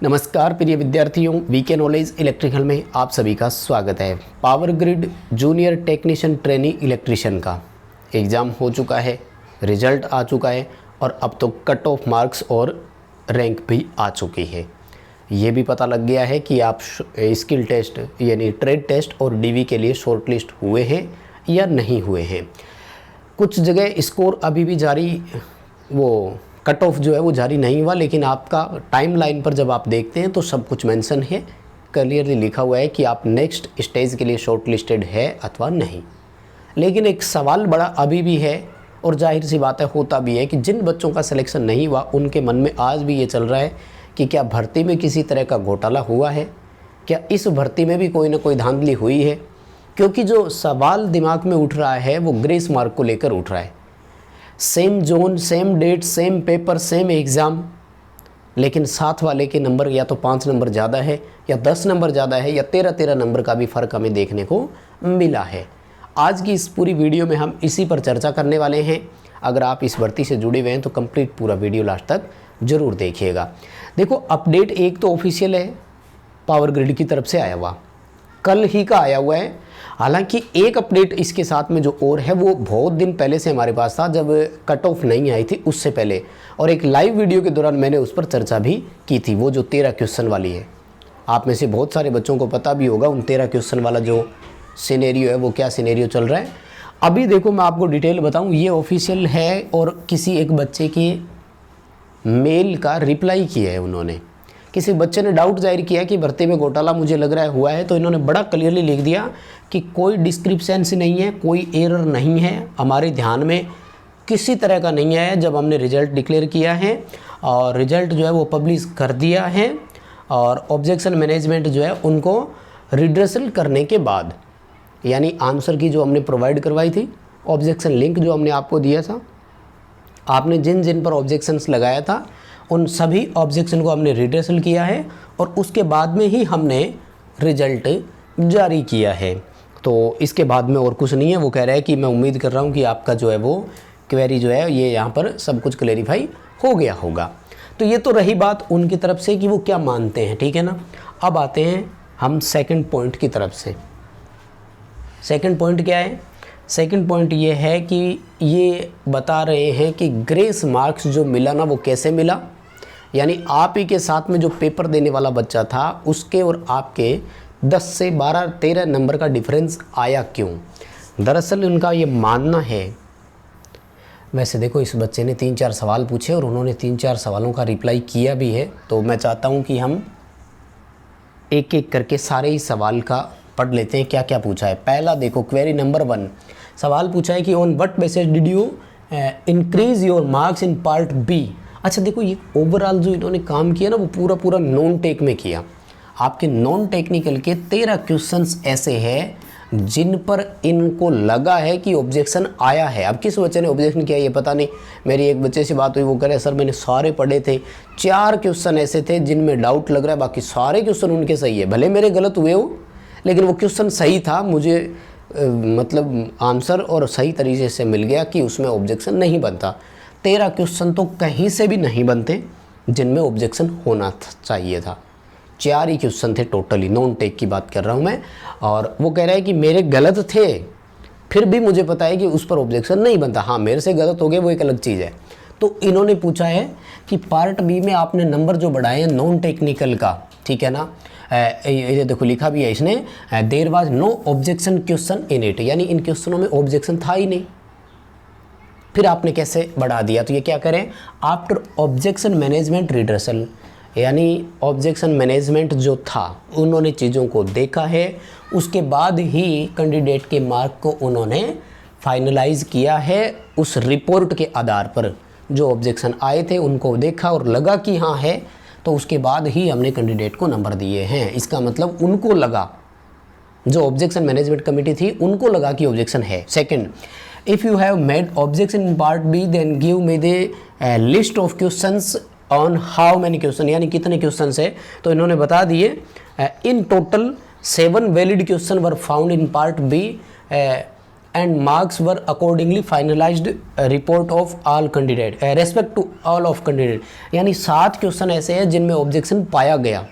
नमस्कार प्रिय विद्यार्थियों, वीके नॉलेज इलेक्ट्रिकल में आप सभी का स्वागत है। Power grid junior technician trainee electrician का एग्ज़ाम हो चुका है, रिजल्ट आ चुका है और अब तो कट ऑफ मार्क्स और रैंक भी आ चुकी है। ये भी पता लग गया है कि आप स्किल टेस्ट यानी ट्रेड टेस्ट और डीवी के लिए शॉर्ट लिस्ट हुए हैं या नहीं हुए हैं। कुछ जगह स्कोर अभी भी जारी, वो कट ऑफ जो है वो जारी नहीं हुआ, लेकिन आपका टाइम लाइन पर जब आप देखते हैं तो सब कुछ मेंशन है, क्लियरली लिखा हुआ है कि आप नेक्स्ट स्टेज के लिए शॉर्ट लिस्टेड है अथवा नहीं। लेकिन एक सवाल बड़ा अभी भी है और जाहिर सी बात है होता भी है कि जिन बच्चों का सिलेक्शन नहीं हुआ उनके मन में आज भी ये चल रहा है कि क्या भर्ती में किसी तरह का घोटाला हुआ है, क्या इस भर्ती में भी कोई ना कोई धांधली हुई है। क्योंकि जो सवाल दिमाग में उठ रहा है वो ग्रेस मार्क को लेकर उठ रहा है। Same zone, same date, same paper, same exam, लेकिन साथ वाले के नंबर या तो 5 नंबर ज़्यादा है या 10 नंबर ज़्यादा है या 13 नंबर का भी फ़र्क हमें देखने को मिला है। आज की इस पूरी वीडियो में हम इसी पर चर्चा करने वाले हैं। अगर आप इस भर्ती से जुड़े हुए हैं तो कंप्लीट पूरा वीडियो लास्ट तक ज़रूर देखिएगा। देखो, अपडेट एक तो ऑफिशियल है, पावर ग्रिड की तरफ से आया हुआ, कल ही का आया हुआ है। हालांकि एक अपडेट इसके साथ में जो और है वो बहुत दिन पहले से हमारे पास था, जब कट ऑफ नहीं आई थी उससे पहले, और एक लाइव वीडियो के दौरान मैंने उस पर चर्चा भी की थी। वो जो 13 क्वेश्चन वाली है, आप में से बहुत सारे बच्चों को पता भी होगा उन 13 क्वेश्चन वाला जो सिनेरियो है वो क्या सिनेरियो चल रहा है। अभी देखो मैं आपको डिटेल बताऊँ, ये ऑफिशियल है और किसी एक बच्चे की मेल का रिप्लाई किया है उन्होंने। किसी बच्चे ने डाउट जाहिर किया कि भर्ती में घोटाला मुझे लग रहा है हुआ है, तो इन्होंने बड़ा क्लियरली लिख दिया कि कोई डिस्क्रिप्शंस नहीं है, कोई एरर नहीं है, हमारे ध्यान में किसी तरह का नहीं आया जब हमने रिजल्ट डिक्लेयर किया है और रिजल्ट जो है वो पब्लिश कर दिया है। और ऑब्जेक्शन मैनेजमेंट जो है उनको रिड्रेसल करने के बाद, यानी आंसर की जो हमने प्रोवाइड करवाई थी, ऑब्जेक्शन लिंक जो हमने आपको दिया था, आपने जिन जिन पर ऑब्जेक्शंस लगाया था उन सभी ऑब्जेक्शन को हमने रिड्रेसल किया है और उसके बाद में ही हमने रिजल्ट जारी किया है। तो इसके बाद में और कुछ नहीं है। वो कह रहा है कि मैं उम्मीद कर रहा हूँ कि आपका जो है वो क्वेरी जो है ये यहाँ पर सब कुछ क्लेरिफाई हो गया होगा। तो ये तो रही बात उनकी तरफ से कि वो क्या मानते हैं, ठीक है ना। अब आते हैं हम सेकंड पॉइंट की तरफ से। सेकंड पॉइंट क्या है? सेकंड पॉइंट ये है कि ये बता रहे हैं कि ग्रेस मार्क्स जो मिला ना वो कैसे मिला, यानी आप ही के साथ में जो पेपर देने वाला बच्चा था उसके और आपके 10 से 12-13 नंबर का डिफरेंस आया क्यों। दरअसल उनका ये मानना है, वैसे देखो इस बच्चे ने 3-4 सवाल पूछे और उन्होंने 3-4 सवालों का रिप्लाई किया भी है, तो मैं चाहता हूँ कि हम एक एक करके सारे ही सवाल का पढ़ लेते हैं क्या क्या पूछा है। पहला देखो, क्वेरी नंबर 1 सवाल पूछा है कि on what basis did you increase your marks in part B. अच्छा देखो, ये ओवरऑल जो इन्होंने काम किया ना वो पूरा नॉन टेक में किया। आपके नॉन टेक्निकल के 13 क्वेश्चंस ऐसे हैं जिन पर इनको लगा है कि ऑब्जेक्शन आया है। अब किस बच्चे ने ऑब्जेक्शन किया ये पता नहीं। मेरी एक बच्चे से बात हुई, वो कह रहे सर मैंने सारे पढ़े थे, 4 क्वेश्चन ऐसे थे जिनमें डाउट लग रहा है, बाकी सारे क्वेश्चन उनके सही है। भले मेरे गलत हुए हो लेकिन वो क्वेश्चन सही था, मुझे मतलब आंसर और सही तरीके से मिल गया कि उसमें ऑब्जेक्शन नहीं बनता। 13 क्वेश्चन तो कहीं से भी नहीं बनते जिनमें ऑब्जेक्शन होना चाहिए था। 4 ही क्वेश्चन थे टोटली, नॉन टेक की बात कर रहा हूँ मैं। और वो कह रहा है कि मेरे गलत थे फिर भी मुझे पता है कि उस पर ऑब्जेक्शन नहीं बनता। हाँ, मेरे से गलत हो गए वो एक अलग चीज़ है। तो इन्होंने पूछा है कि पार्ट बी में आपने नंबर जो बढ़ाए हैं नॉन टेक्निकल का, ठीक है ना, ये देखो लिखा भी है इसने, there was no objection question in it, यानी इन क्वेश्चनों में ऑब्जेक्शन था ही नहीं, फिर आपने कैसे बढ़ा दिया। तो ये क्या करें, आफ्टर ऑब्जेक्शन मैनेजमेंट रिड्रेसल, यानी ऑब्जेक्शन मैनेजमेंट जो था उन्होंने चीज़ों को देखा है, उसके बाद ही कैंडिडेट के मार्क को उन्होंने फाइनलाइज किया है। उस रिपोर्ट के आधार पर जो ऑब्जेक्शन आए थे उनको देखा और लगा कि हाँ है, तो उसके बाद ही हमने कैंडिडेट को नंबर दिए हैं। इसका मतलब उनको लगा, जो ऑब्जेक्शन मैनेजमेंट कमेटी थी उनको लगा कि ऑब्जेक्शन है। Second, if you have made objection in part B then give me the list of questions on how many question, यानी कितने क्वेश्चन है। तो इन्होंने बता दिए in total 7 valid question were found in part B and marks were accordingly finalized report of all candidate respect to all of candidate, यानी 7 question ऐसे हैं जिनमें ऑब्जेक्शन पाया गया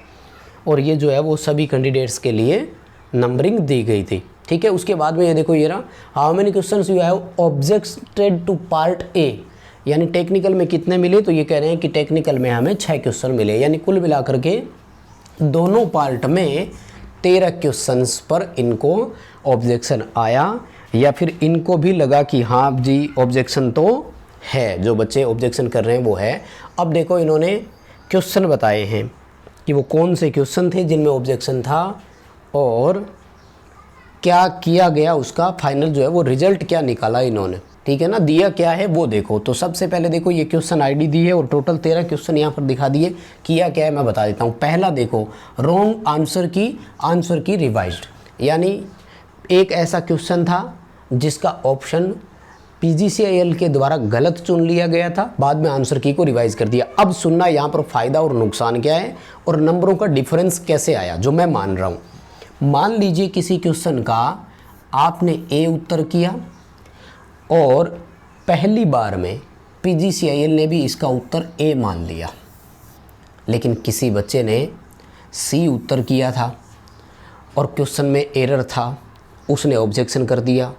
और ये जो है वो सभी कैंडिडेट्स के लिए नंबरिंग दी गई थी। ठीक है, उसके बाद में ये देखो ये रहा, how many questions you have objected to part A, यानी टेक्निकल में कितने मिले, तो ये कह रहे हैं कि टेक्निकल में हमें 6 क्वेश्चन मिले, यानी कुल मिलाकर के दोनों पार्ट में 13 क्वेश्चंस पर इनको ऑब्जेक्शन आया, या फिर इनको भी लगा कि हाँ जी ऑब्जेक्शन तो है, जो बच्चे ऑब्जेक्शन कर रहे हैं वो है। अब देखो इन्होंने क्वेश्चन बताए हैं कि वो कौन से क्वेश्चन थे जिनमें ऑब्जेक्शन था और क्या किया गया, उसका फाइनल जो है वो रिजल्ट क्या निकाला इन्होंने। ठीक है ना, दिया क्या है वो देखो। तो सबसे पहले देखो ये क्वेश्चन आईडी दी है और टोटल 13 क्वेश्चन यहाँ पर दिखा दिए। किया क्या है मैं बता देता हूँ। पहला देखो रॉन्ग आंसर की रिवाइज्ड, यानी एक ऐसा क्वेश्चन था जिसका ऑप्शन PGCIL के द्वारा गलत चुन लिया गया था, बाद में आंसर की को रिवाइज कर दिया। अब सुनना यहाँ पर फ़ायदा और नुकसान क्या है और नंबरों का डिफरेंस कैसे आया, जो मैं मान रहा हूँ। मान लीजिए किसी क्वेश्चन का आपने ए उत्तर किया और पहली बार में PGCIL ने भी इसका उत्तर ए मान लिया, लेकिन किसी बच्चे ने सी उत्तर किया था और क्वेश्चन में एरर था, उसने ऑब्जेक्शन कर दिया।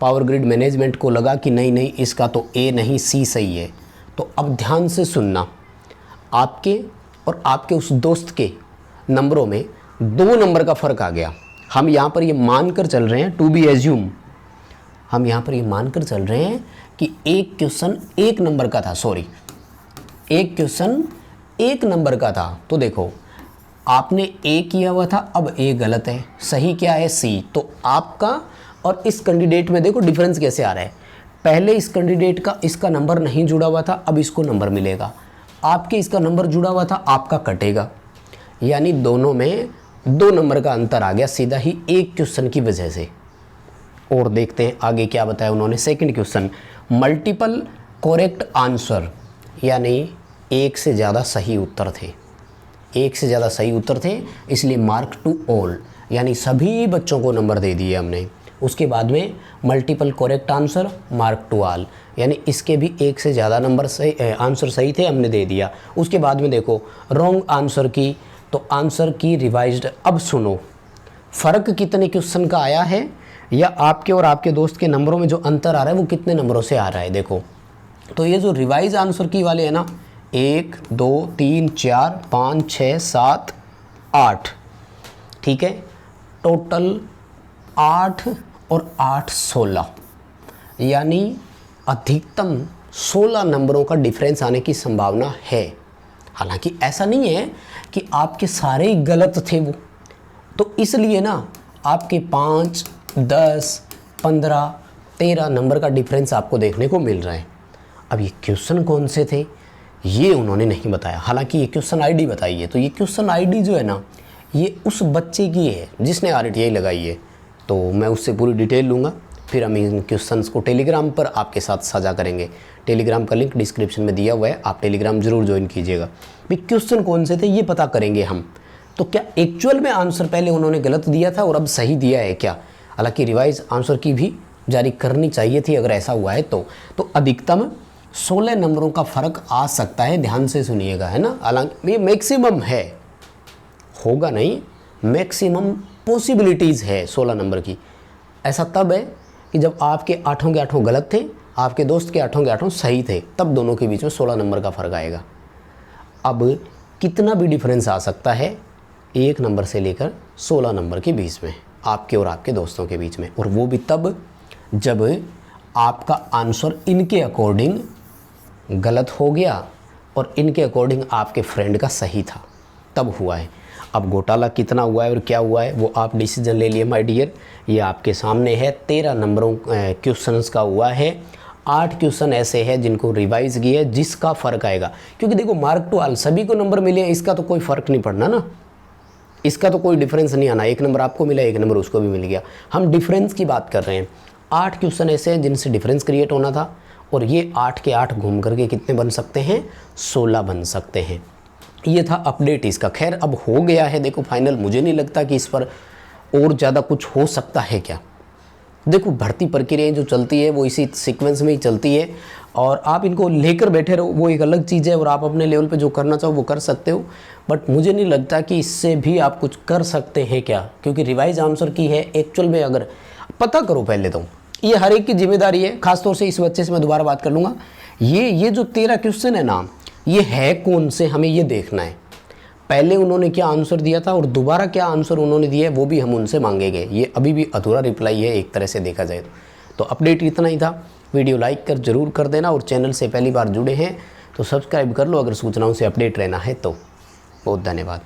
पावर ग्रिड मैनेजमेंट को लगा कि नहीं इसका तो ए नहीं सी सही है। तो अब ध्यान से सुनना, आपके और आपके उस दोस्त के नंबरों में 2 नंबर का फ़र्क आ गया। हम यहाँ पर ये मानकर चल रहे हैं, टू बी एज्यूम, हम यहाँ पर ये मानकर चल रहे हैं कि एक क्वेश्चन 1 नंबर का था, सॉरी एक क्वेश्चन 1 नंबर का था। तो देखो आपने ए किया हुआ था, अब ए गलत है, सही क्या है सी। तो आपका और इस कैंडिडेट में देखो डिफरेंस कैसे आ रहा है। पहले इस कैंडिडेट का इसका नंबर नहीं जुड़ा हुआ था, अब इसको नंबर मिलेगा। आपके इसका नंबर जुड़ा हुआ था, आपका कटेगा, यानी दोनों में 2 नंबर का अंतर आ गया सीधा ही एक क्वेश्चन की वजह से। और देखते हैं आगे क्या बताया उन्होंने। Second question, multiple correct answer, यानी एक से ज़्यादा सही उत्तर थे, एक से ज़्यादा सही उत्तर थे, इसलिए मार्क टू ऑल, यानी सभी बच्चों को नंबर दे दिए हमने। उसके बाद में multiple correct answer, mark to all, यानी इसके भी एक से ज़्यादा नंबर सही आंसर सही थे, हमने दे दिया। उसके बाद में देखो रॉन्ग आंसर की, तो आंसर की रिवाइज्ड। अब सुनो फ़र्क कितने क्वेश्चन का आया है, या आपके और आपके दोस्त के नंबरों में जो अंतर आ रहा है वो कितने नंबरों से आ रहा है। देखो तो ये जो रिवाइज आंसर की वाले है ना, 1 2 3 4 5 6 7 8, ठीक है, टोटल 8 और 8 16, यानी अधिकतम 16 नंबरों का डिफरेंस आने की संभावना है। हालांकि ऐसा नहीं है कि आपके सारे ही गलत थे वो, तो इसलिए ना आपके 5 10 15 13 नंबर का डिफरेंस आपको देखने को मिल रहा है। अब ये क्वेश्चन कौन से थे ये उन्होंने नहीं बताया, हालांकि ये क्वेश्चन आईडी बताई है। तो ये क्वेश्चन आईडी जो है ना, ये उस बच्चे की है जिसने RTI लगाई है। तो मैं उससे पूरी डिटेल लूँगा, फिर हम इन क्वेश्चंस को टेलीग्राम पर आपके साथ साझा करेंगे। टेलीग्राम का लिंक डिस्क्रिप्शन में दिया हुआ है, आप टेलीग्राम ज़रूर ज्वाइन कीजिएगा। भाई क्वेश्चन कौन से थे ये पता करेंगे हम। तो क्या एक्चुअल में आंसर पहले उन्होंने गलत दिया था और अब सही दिया है क्या? हालांकि रिवाइज आंसर की भी जारी करनी चाहिए थी अगर ऐसा हुआ है तो अधिकतम 16 नंबरों का फ़र्क आ सकता है, ध्यान से सुनिएगा, है ना। हालांकि ये मैक्सिमम है, होगा नहीं, मैक्सिमम पॉसिबिलिटीज़ है 16 नंबर की। ऐसा तब है कि जब आपके 8 के 8 गलत थे, आपके दोस्त के 8 के 8 सही थे, तब दोनों के बीच में 16 नंबर का फ़र्क आएगा। अब कितना भी डिफरेंस आ सकता है 1 नंबर से लेकर 16 नंबर के बीच में, आपके और आपके दोस्तों के बीच में, और वो भी तब जब आपका आंसर इनके अकॉर्डिंग गलत हो गया और इनके अकॉर्डिंग आपके फ्रेंड का सही था, तब हुआ है। अब घोटाला कितना हुआ है और क्या हुआ है वो आप डिसीजन ले लिए माय डियर, ये आपके सामने है। 13 नंबरों क्वेश्चंस का हुआ है, 8 क्वेश्चन ऐसे हैं जिनको रिवाइज किए है, जिसका फ़र्क आएगा। क्योंकि देखो मार्क टू ऑल सभी को नंबर मिले हैं, इसका तो कोई फ़र्क नहीं पड़ना ना, इसका तो कोई डिफरेंस नहीं आना। 1 नंबर आपको मिला, 1 नंबर उसको भी मिल गया। हम डिफरेंस की बात कर रहे हैं। 8 क्वेश्चन ऐसे हैं जिनसे डिफरेंस क्रिएट होना था, और ये 8 के 8 घूम करके कितने बन सकते हैं? 16 बन सकते हैं। ये था अपडेट इसका। खैर अब हो गया है देखो फाइनल, मुझे नहीं लगता कि इस पर और ज़्यादा कुछ हो सकता है क्या, देखो भर्ती प्रक्रियाएं जो चलती है वो इसी सीक्वेंस में ही चलती है, और आप इनको लेकर बैठे रहो वो एक अलग चीज़ है, और आप अपने लेवल पे जो करना चाहो वो कर सकते हो। बट मुझे नहीं लगता कि इससे भी आप कुछ कर सकते हैं क्या, क्योंकि रिवाइज आंसर की है एक्चुअल में। अगर पता करो पहले तो, ये हर एक की जिम्मेदारी है। खासतौर से इस बच्चे से मैं दोबारा बात कर लूँगा। ये जो 13 क्वेश्चन है ना, ये है कौन से, हमें ये देखना है। पहले उन्होंने क्या आंसर दिया था और दोबारा क्या आंसर उन्होंने दिया है वो भी हम उनसे मांगेंगे। ये अभी भी अधूरा रिप्लाई है एक तरह से देखा जाए तो। अपडेट इतना ही था। वीडियो लाइक कर जरूर कर देना, और चैनल से पहली बार जुड़े हैं तो सब्सक्राइब कर लो अगर सूचनाओं से अपडेट रहना है तो। बहुत धन्यवाद।